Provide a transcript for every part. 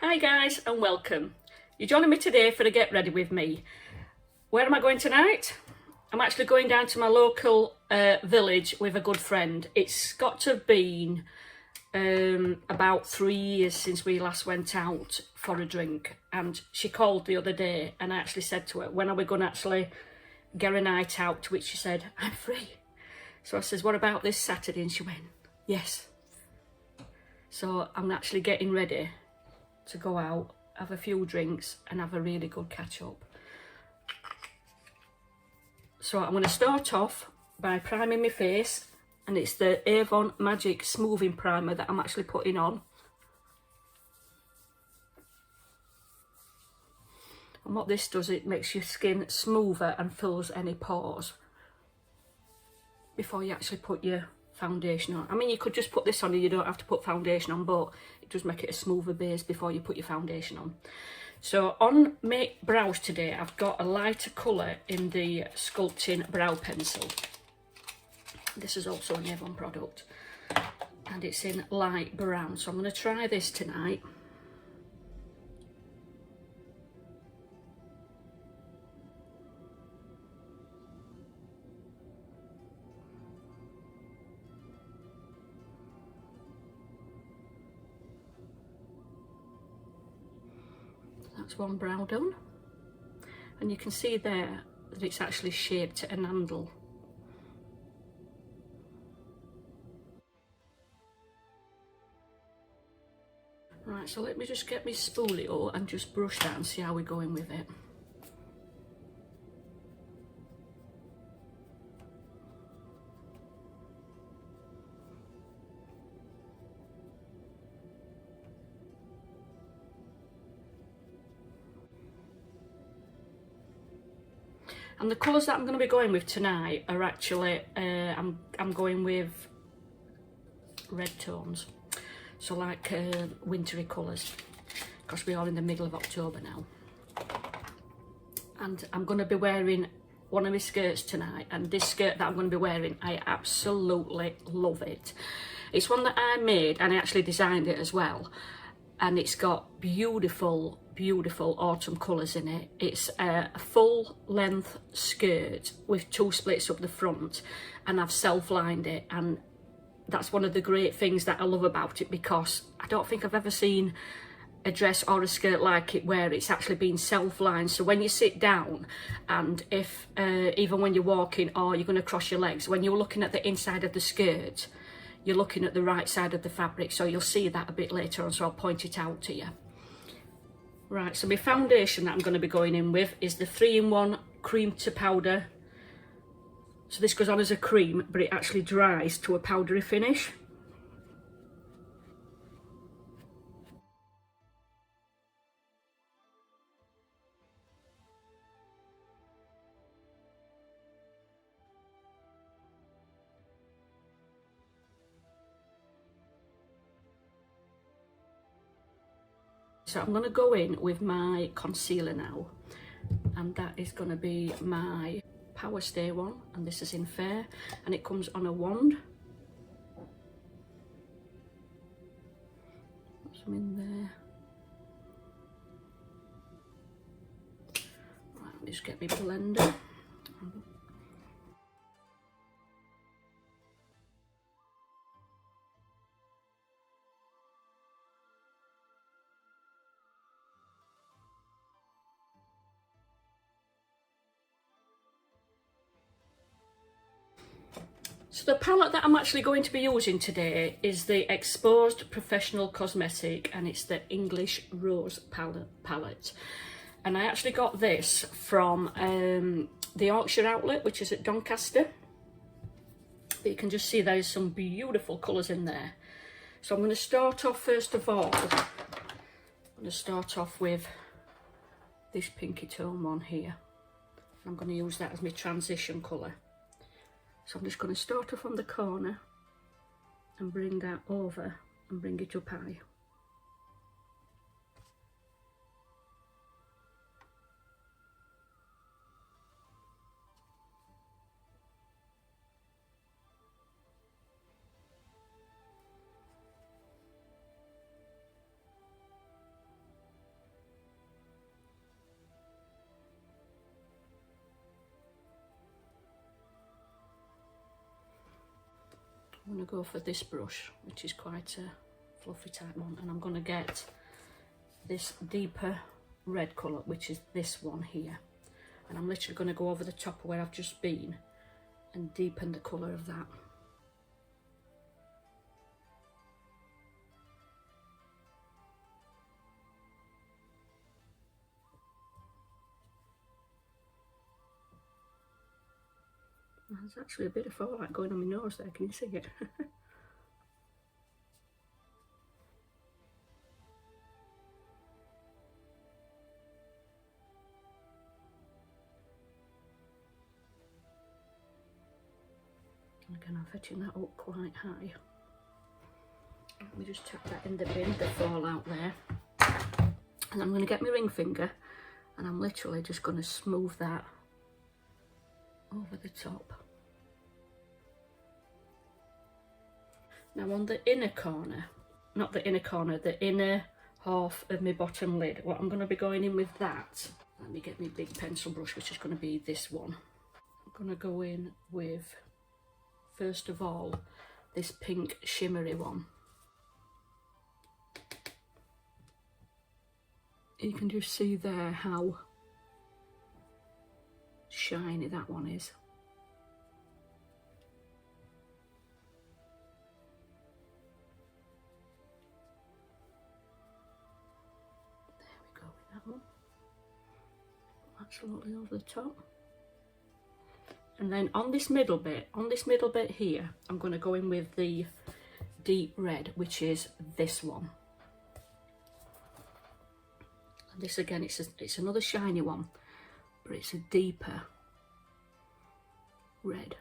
Hi guys and welcome. You're joining me today for a get ready with me. Where am I going tonight? I'm actually going down to my local village with a good friend. It's got to have been about 3 years since we last went out for a drink, and she called the other day and I actually said to her, when are we going to actually get a night out? To which she said, I'm free. So I says, what about this Saturday? And she went, yes. So I'm actually getting ready to go out, have a few drinks and have a really good catch up. So I'm going to start off by priming my face, and it's the Avon Magic Smoothing Primer that I'm actually putting on. And what this does, it makes your skin smoother and fills any pores before you actually put your foundation on. I mean, you could just put this on and you don't have to put foundation on, but it does make it a smoother base before you put your foundation on. So on my brows today, I've got a lighter colour in the Sculpting brow pencil. This is also an Avon product and it's in light brown, so I'm going to try this tonight. That's one brow done, and you can see there that it's actually shaped at an handle. Right, so let me just get my spoolie and just brush that and see how we're going with it. And the colours that I'm going to be going with tonight are actually, I'm going with red tones. So like wintry colours, because we are in the middle of October now. And I'm going to be wearing one of my skirts tonight, and this skirt that I'm going to be wearing, I absolutely love it. It's one that I made and I actually designed it as well. And it's got beautiful, beautiful autumn colours in it. It's a full length skirt with 2 splits up the front, and I've self-lined it, and that's one of the great things that I love about it, because I don't think I've ever seen a dress or a skirt like it where it's actually been self-lined. So when you sit down, and if even when you're walking or you're going to cross your legs, when you're looking at the inside of the skirt, you're looking at the right side of the fabric. So you'll see that a bit later on, so I'll point it out to you. Right, so my foundation that I'm going to be going in with is the 3-in-1 cream to powder. So this goes on as a cream, but it actually dries to a powdery finish. So I'm going to go in with my concealer now, and that is going to be my Power Stay one, and this is in Fair, and it comes on a wand. Put some in there. Right, let me just get my blender. So the palette that I'm actually going to be using today is the Exposed Professional Cosmetic, and it's the English Rose palette. And I actually got this from the Yorkshire outlet, which is at Doncaster. But you can just see there's some beautiful colours in there. So I'm going to start off, first of all, I'm going to start off with this pinky tone one here. I'm going to use that as my transition colour. So I'm just going to start off on the corner and bring that over and bring it up high. I'm going to go for this brush, which is quite a fluffy type one, and I'm going to get this deeper red colour, which is this one here, and I'm literally going to go over the top of where I've just been and deepen the colour of that. There's actually a bit of fallout going on my nose there, can you see it? Again, I'm fetching that up quite high. Let me just tap that in the bin, the fallout there. And I'm going to get my ring finger and I'm literally just going to smooth that over the top. Now on the inner corner, not the inner corner, the inner half of my bottom lid, what I'm going to be going in with that, let me get my big pencil brush, which is going to be this one. I'm going to go in with, first of all, this pink shimmery one. You can just see there how shiny that one is. Absolutely over the top. And then on this middle bit here, I'm going to go in with the deep red, which is this one. And this again, it's another shiny one, but it's a deeper red.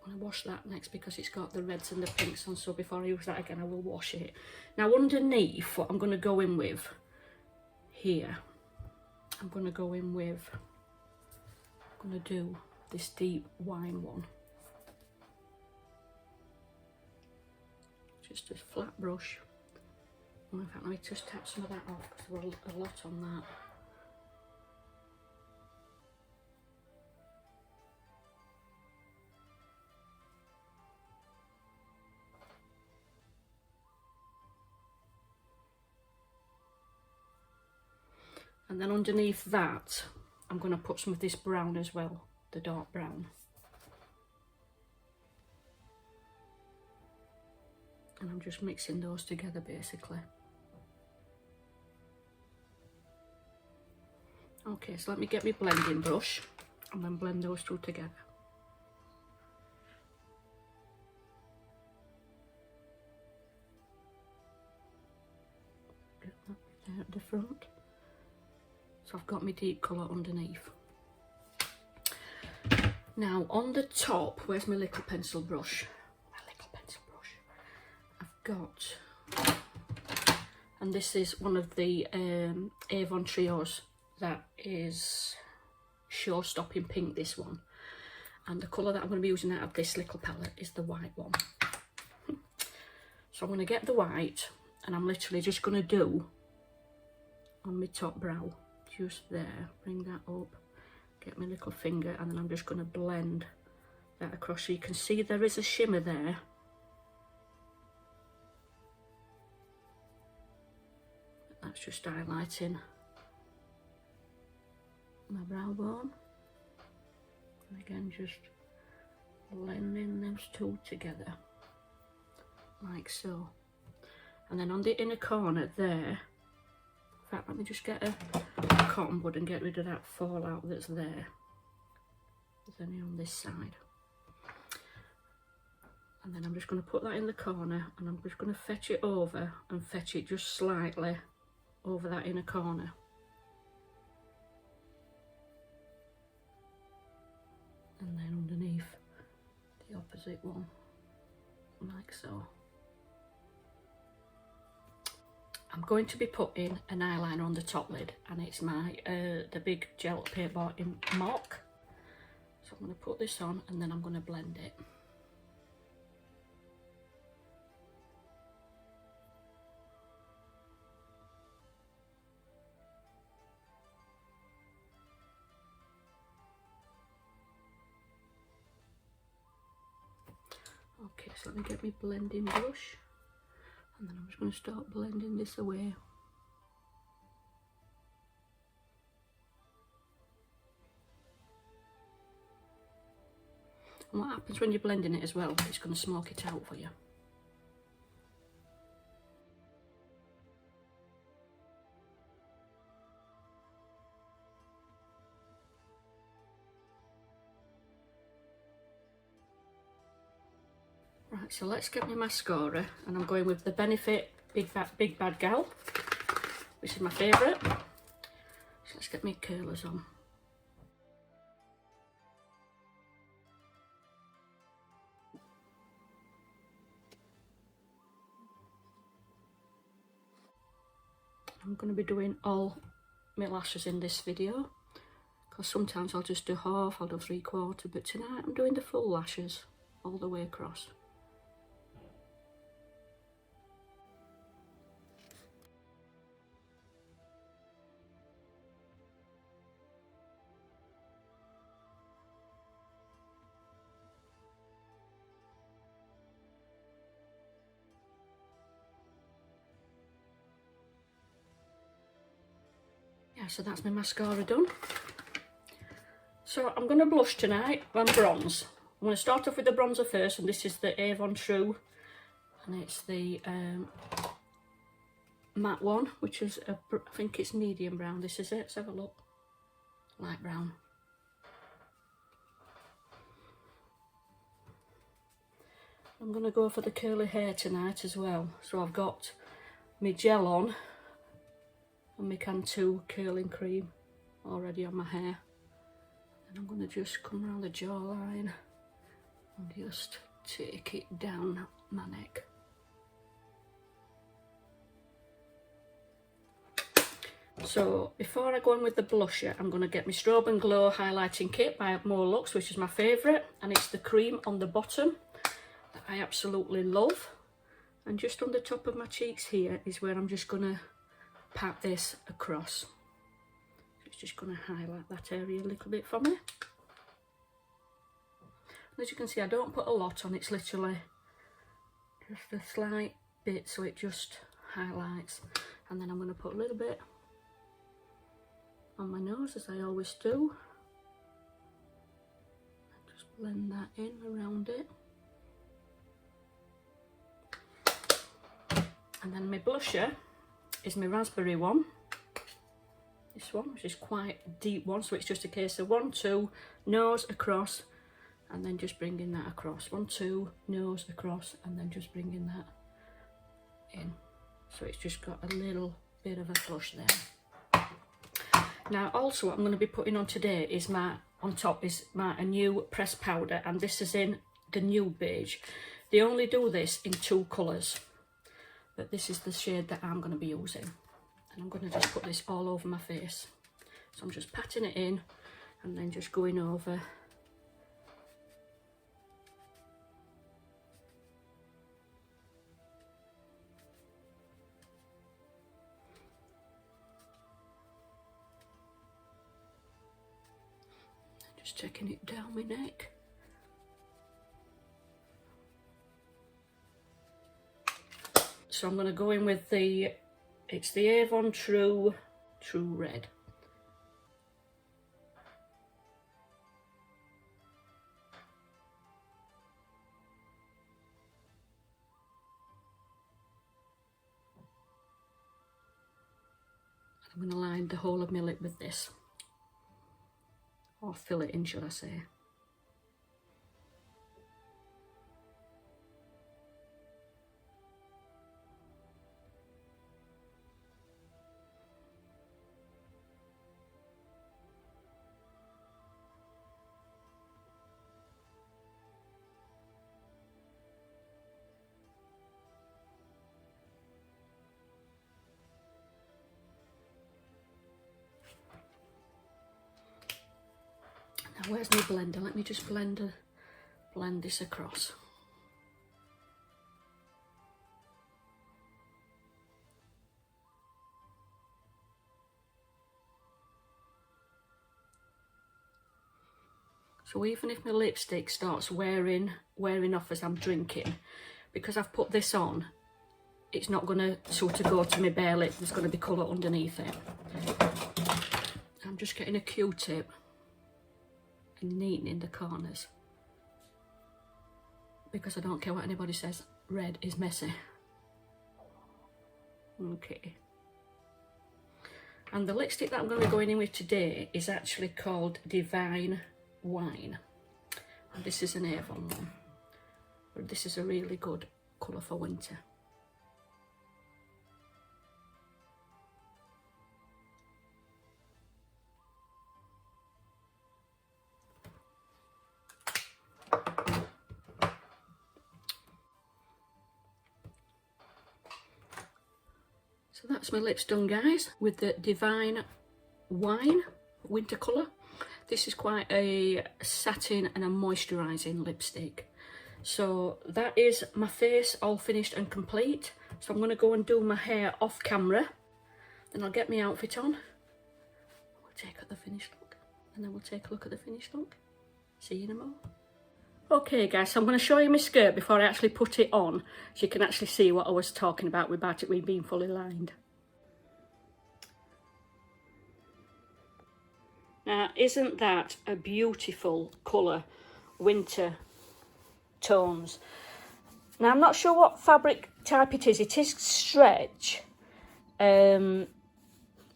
I'm going to wash that next because it's got the reds and the pinks on, so before I use that again I will wash it. Now underneath, what I'm going to go in with here, I'm going to go in with, I'm going to do this deep wine one. Just a flat brush. In fact, let me just tap some of that off because there was a lot on that. And then underneath that, I'm going to put some of this brown as well, the dark brown. And I'm just mixing those together basically. Okay, so let me get my blending brush and then blend those two together. Get that there at the front. So I've got my deep colour underneath. Now on the top, where's my little pencil brush? I've got, and this is one of the Avon trios that is show-stopping pink, this one. And the colour that I'm going to be using out of this little palette is the white one. So I'm going to get the white and I'm literally just going to do on my top brow. Just there, bring that up, get my little finger, and then I'm just going to blend that across. So you can see there is a shimmer there. That's just highlighting my brow bone. And again, just blending those two together, like so. And then on the inner corner there, in fact, let me just get a cotton bud and get rid of that fallout that's there. There's any on this side. And then I'm just going to put that in the corner and I'm just going to fetch it over and fetch it just slightly over that inner corner. And then underneath the opposite one, like so. I'm going to be putting an eyeliner on the top lid, and it's my the big gel paint bar in Mock. So I'm going to put this on and then I'm going to blend it. So let me get my blending brush, and then I'm just going to start blending this away. And what happens when you're blending it as well, it's going to smoke it out for you. Right, so let's get my mascara, and I'm going with the Benefit Big Bad Gal, which is my favourite. So let's get my curlers on. I'm going to be doing all my lashes in this video, because sometimes I'll just do half, I'll do 3/4, but tonight I'm doing the full lashes all the way across. Yeah, so that's my mascara done. So I'm going to blush tonight and bronze. I'm going to start off with the bronzer first, and this is the Avon True, and it's the matte one, which is I think it's medium brown. This is it. Let's have a look. Light brown. I'm going to go for the curly hair tonight as well. So I've got my gel on and my Cantu curling cream already on my hair. And I'm going to just come around the jawline and just take it down my neck. So before I go in with the blusher, I'm going to get my Strobe and Glow highlighting kit by More Lux, which is my favourite, and it's the cream on the bottom that I absolutely love. And just on the top of my cheeks here is where I'm just going to pat this across. So it's just going to highlight that area a little bit for me. As you can see, I don't put a lot on, it's literally just a slight bit, so it just highlights. And then I'm going to put a little bit on my nose, as I always do. Just blend that in around it. And then my blusher is my raspberry one. This one, which is quite a deep one, so it's just a case of 1, 2, nose across, and then just bringing that across. 1, 2, nose across, and then just bringing that in. So it's just got a little bit of a flush there. Now also what I'm going to be putting on today is on top is a new pressed powder, and this is in the Nude Beige. They only do this in 2 colours, but this is the shade that I'm going to be using. And I'm going to just put this all over my face. So I'm just patting it in and then just going over. Just taking it down my neck. So I'm going to go in with it's the Avon True Red. I'm going to line the whole of my lip with this, or fill it in, should I say. Now where's my blender? Let me just blend this across. So even if my lipstick starts wearing off as I'm drinking, because I've put this on, it's not going to sort of go to my bare lip. There's going to be colour underneath it. I'm just getting a Q-tip and neatening the corners, because I don't care what anybody says, red is messy. Okay. And the lipstick that I'm going to be going in with today is actually called Divine Wine. And this is an Avon one. But this is a really good colour for winter. So that's my lips done, guys, with the Divine Wine winter colour. This is quite a satin and a moisturising lipstick. So that is my face all finished and complete. So I'm going to go and do my hair off camera. Then I'll get my outfit on. We'll take the finished look. And then we'll take a look at the finished look. See you in a moment. Okay guys, so I'm going to show you my skirt before I actually put it on, so you can actually see what I was talking about it being fully lined. Now, isn't that a beautiful colour? Winter tones. Now, I'm not sure what fabric type it is. It is stretch. And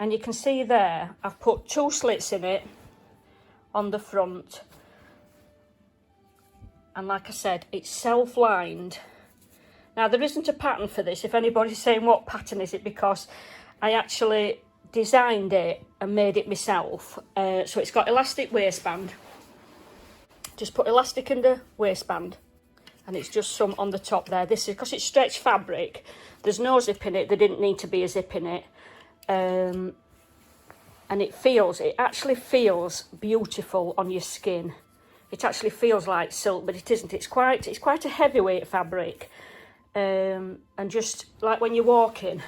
you can see there, I've put 2 slits in it on the front. And like I said, it's self-lined. Now, there isn't a pattern for this. If anybody's saying what pattern is it, because I actually designed it and made it myself. So it's got elastic waistband. Just put elastic in the waistband. And it's just some on the top there. This is because it's stretch fabric. There's no zip in it. There didn't need to be a zip in it. And it actually feels beautiful on your skin. It actually feels like silk, but it isn't. It's quite a heavyweight fabric. And just like when you're walking,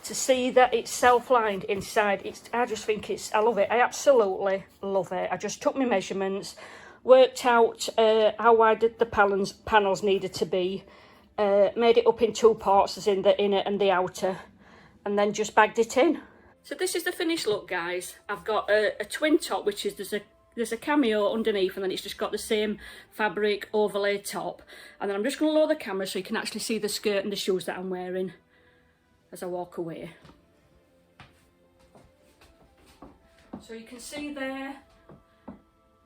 to see that it's self-lined inside, I just think I love it. I absolutely love it. I just took my measurements, worked out how wide the panels needed to be, made it up in 2 parts, as in the inner and the outer, and then just bagged it in. So this is the finished look, guys. I've got a twin top, which is there's a cameo underneath, and then it's just got the same fabric overlay top. And then I'm just going to lower the camera so you can actually see the skirt and the shoes that I'm wearing as I walk away. So you can see there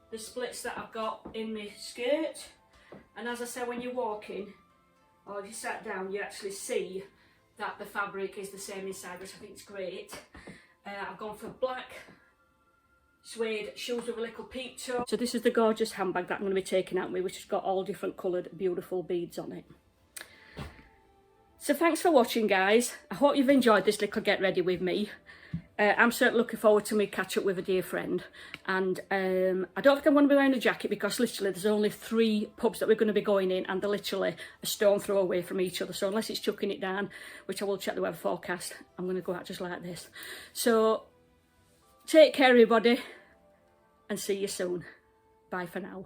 the splits that I've got in my skirt. And as I said, when you're walking, or if you sat down, you actually see that the fabric is the same inside, which I think is great. I've gone for black suede shoes with a little peep toe. So this is the gorgeous handbag that I'm going to be taking out with me, which has got all different coloured beautiful beads on it. So thanks for watching, guys. I hope you've enjoyed this little get ready with me. I'm certainly looking forward to me catch up with a dear friend. And I don't think I'm going to be wearing a jacket, because literally there's only 3 pubs that we're going to be going in, and they're literally a stone throw away from each other. So unless it's chucking it down, which I will check the weather forecast, I'm going to go out just like this. So take care, everybody, and see you soon. Bye for now.